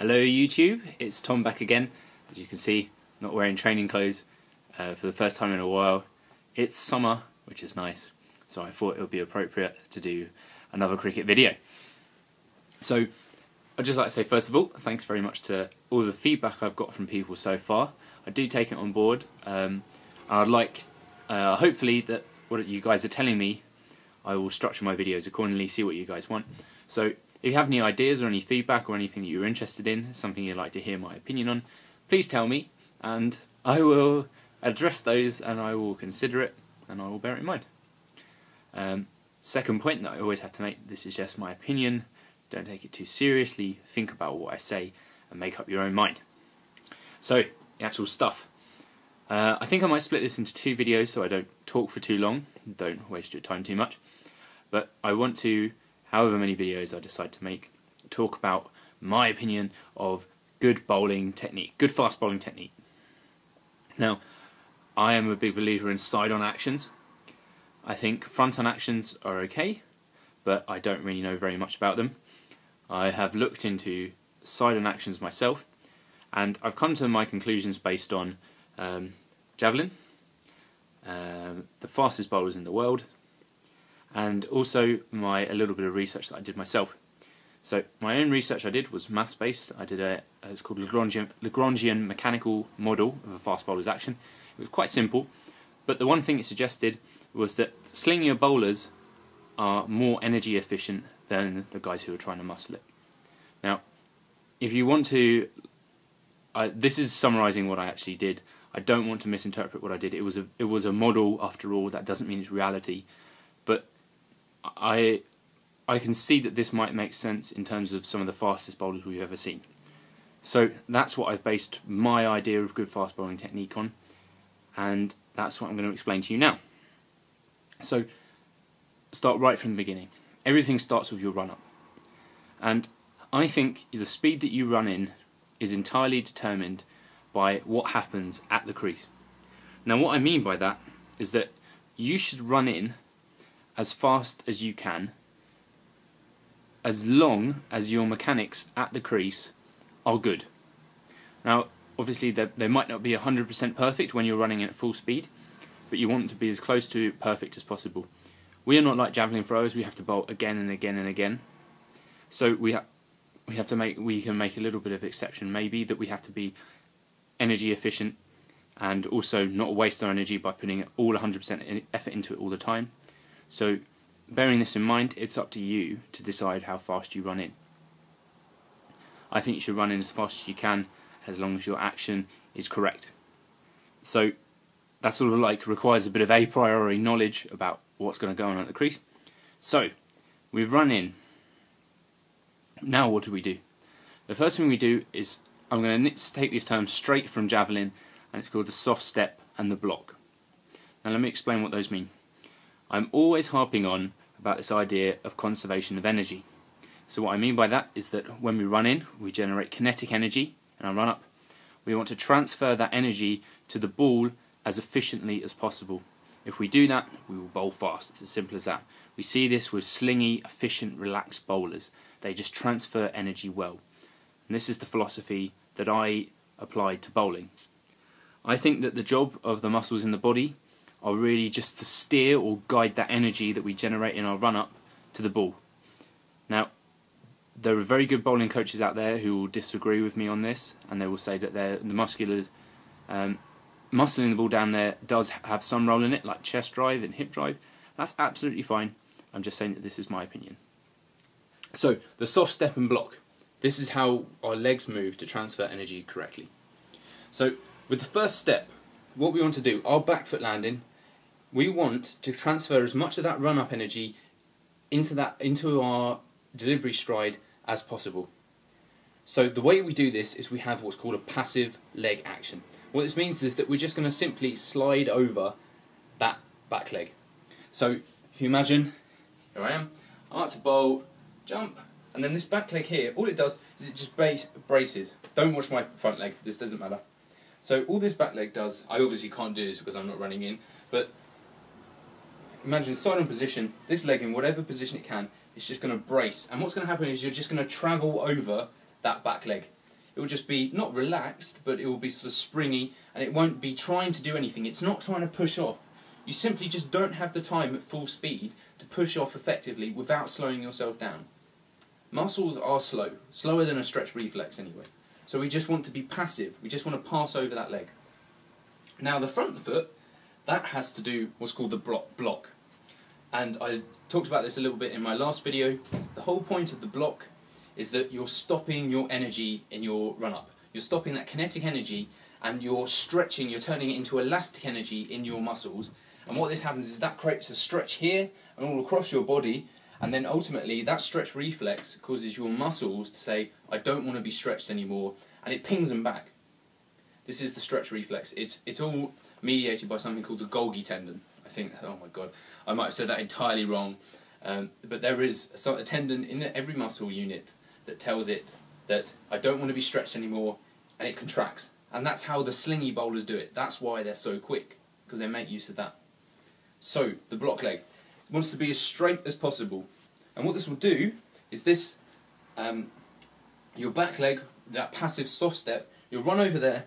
Hello YouTube, it's Tom back again. As you can see, not wearing training clothes for the first time in a while. It's summer, which is nice, so I thought it would be appropriate to do another cricket video. So I'd just like to say, first of all, thanks very much to all the feedback I've got from people so far. I do take it on board. I'd like, hopefully, that what you guys are telling me, I will structure my videos accordingly, see what you guys want. So if you have any ideas or any feedback or anything that you're interested in, something you'd like to hear my opinion on, please tell me, and I will address those, and I will consider it, and I will bear it in mind. Second point that I always have to make, this is just my opinion. Don't take it too seriously, think about what I say, and make up your own mind. So, the actual stuff. I think I might split this into two videos so I don't talk for too long, don't waste your time too much. But I want to, however many videos I decide to make, talk about my opinion of good bowling technique, good fast bowling technique. Now, I am a big believer in side-on actions. I think front-on actions are okay, but I don't really know very much about them. I have looked into side-on actions myself, and I've come to my conclusions based on javelin, the fastest bowlers in the world, and also a little bit of research that I did myself. So my own research I did was maths-based. I did it's called Lagrangian mechanical model of a fast bowler's action. It was quite simple, but the one thing it suggested was that slingier bowlers are more energy efficient than the guys who are trying to muscle it. Now, if you want to, this is summarising what I actually did. I don't want to misinterpret what I did. It was a model after all. That doesn't mean it's reality, but I can see that this might make sense in terms of some of the fastest bowlers we've ever seen. So that's what I've based my idea of good fast bowling technique on, and that's what I'm going to explain to you now. So start right from the beginning. Everything starts with your run-up, and I think the speed that you run in is entirely determined by what happens at the crease. Now what I mean by that is that you should run in as fast as you can, as long as your mechanics at the crease are good. Now obviously they might not be 100% perfect when you're running at full speed, but you want to be as close to perfect as possible. We are not like javelin throwers. We have to bowl again and again and again. So we can make a little bit of exception, maybe, that we have to be energy efficient and also not waste our energy by putting all 100% effort into it all the time. So bearing this in mind, it's up to you to decide how fast you run in. I think you should run in as fast as you can, as long as your action is correct. So that sort of like requires a bit of a priori knowledge about what's going to go on at the crease. So we've run in. Now what do we do? The first thing we do is, I'm going to take these terms straight from javelin, and it's called the soft step and the block. Now let me explain what those mean. I'm always harping on about this idea of conservation of energy. So what I mean by that is that when we run in, we generate kinetic energy in our run up. We want to transfer that energy to the ball as efficiently as possible. If we do that, we will bowl fast. It's as simple as that. We see this with slingy, efficient, relaxed bowlers. They just transfer energy well. And this is the philosophy that I applied to bowling. I think that the job of the muscles in the body are really just to steer or guide that energy that we generate in our run-up to the ball. Now, there are very good bowling coaches out there who will disagree with me on this, and they will say that the musculars, muscling the ball down there does have some role in it, like chest drive and hip drive. That's absolutely fine. I'm just saying that this is my opinion. So, the soft step and block. This is how our legs move to transfer energy correctly. So, with the first step, what we want to do, our back foot landing, we want to transfer as much of that run-up energy into our delivery stride as possible. So the way we do this is we have what's called a passive leg action. What this means is that we're just going to simply slide over that back leg. So if you imagine, here I am, I'm up to bowl, jump, and then this back leg here, all it does is it just braces. Don't watch my front leg, this doesn't matter. So all this back leg does, I obviously can't do this because I'm not running in, but imagine side on position, this leg in whatever position it can, it's just going to brace. And what's going to happen is you're just going to travel over that back leg. it will just be not relaxed, but it will be sort of springy, and it won't be trying to do anything. It's not trying to push off. You simply just don't have the time at full speed to push off effectively without slowing yourself down. Muscles are slow, slower than a stretch reflex anyway. So we just want to be passive, we just want to pass over that leg. Now the front foot, that has to do what's called the block. And I talked about this a little bit in my last video. The whole point of the block is that you're stopping your energy in your run-up. You're stopping that kinetic energy, and you're stretching, you're turning it into elastic energy in your muscles. And what this happens is that creates a stretch here and all across your body, and then ultimately that stretch reflex causes your muscles to say, I don't want to be stretched anymore, and it pings them back. This is the stretch reflex. It's all mediated by something called the Golgi tendon. I think, oh my god, I might have said that entirely wrong, but there is a tendon in every muscle unit that tells it that I don't want to be stretched anymore, and it contracts. And that's how the slingy bowlers do it. That's why they're so quick, because they make use of that. So, the block leg wants to be as straight as possible. And what this will do is this, your back leg, that passive soft step, you'll run over there.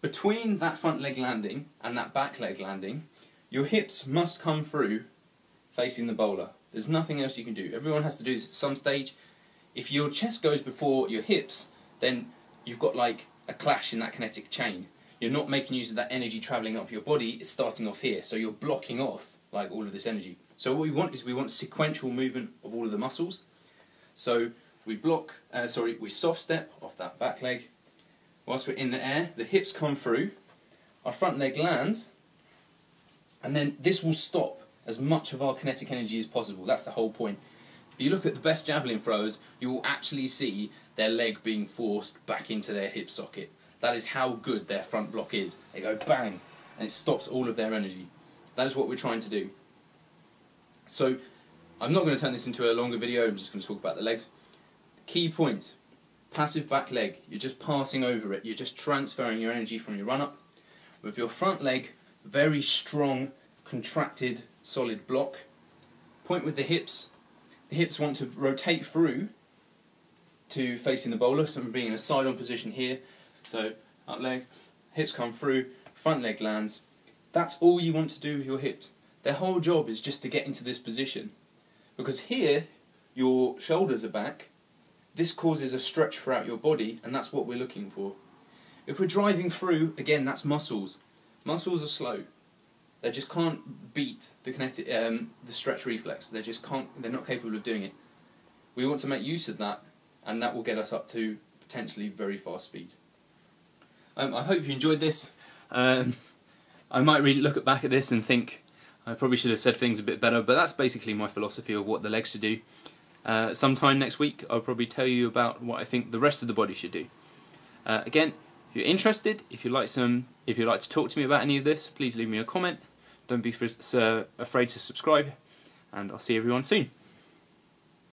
Between that front leg landing and that back leg landing, your hips must come through facing the bowler. There's nothing else you can do. Everyone has to do this at some stage. If your chest goes before your hips, then you've got like a clash in that kinetic chain. You're not making use of that energy travelling up your body, it's starting off here, so you're blocking off like all of this energy. So what we want is we want sequential movement of all of the muscles. So we we soft step off that back leg. Whilst we're in the air, the hips come through, our front leg lands, and then this will stop as much of our kinetic energy as possible. That's the whole point. If you look at the best javelin throwers, you will actually see their leg being forced back into their hip socket. That is how good their front block is. They go bang, and it stops all of their energy. That is what we're trying to do. So, I'm not going to turn this into a longer video, I'm just going to talk about the legs. Key points. Passive back leg, you're just passing over it, you're just transferring your energy from your run-up. With your front leg, very strong, contracted, solid block. Point with the hips want to rotate through to facing the bowler, so I'm being in a side-on position here. So, up leg, hips come through, front leg lands. That's all you want to do with your hips. Their whole job is just to get into this position. Because here, your shoulders are back, this causes a stretch throughout your body, and that's what we're looking for. If we're driving through, again, that's muscles. Muscles are slow. They just can't beat the kinetic, the stretch reflex. They just can't. They're not capable of doing it. We want to make use of that, and that will get us up to potentially very fast speeds. I hope you enjoyed this. I might look back at this and think I probably should have said things a bit better, but that's basically my philosophy of what the legs should do. Sometime next week I'll probably tell you about what I think the rest of the body should do. Again, if you're interested, if you'd like to talk to me about any of this, please leave me a comment. Don't be afraid to subscribe, and I'll see everyone soon.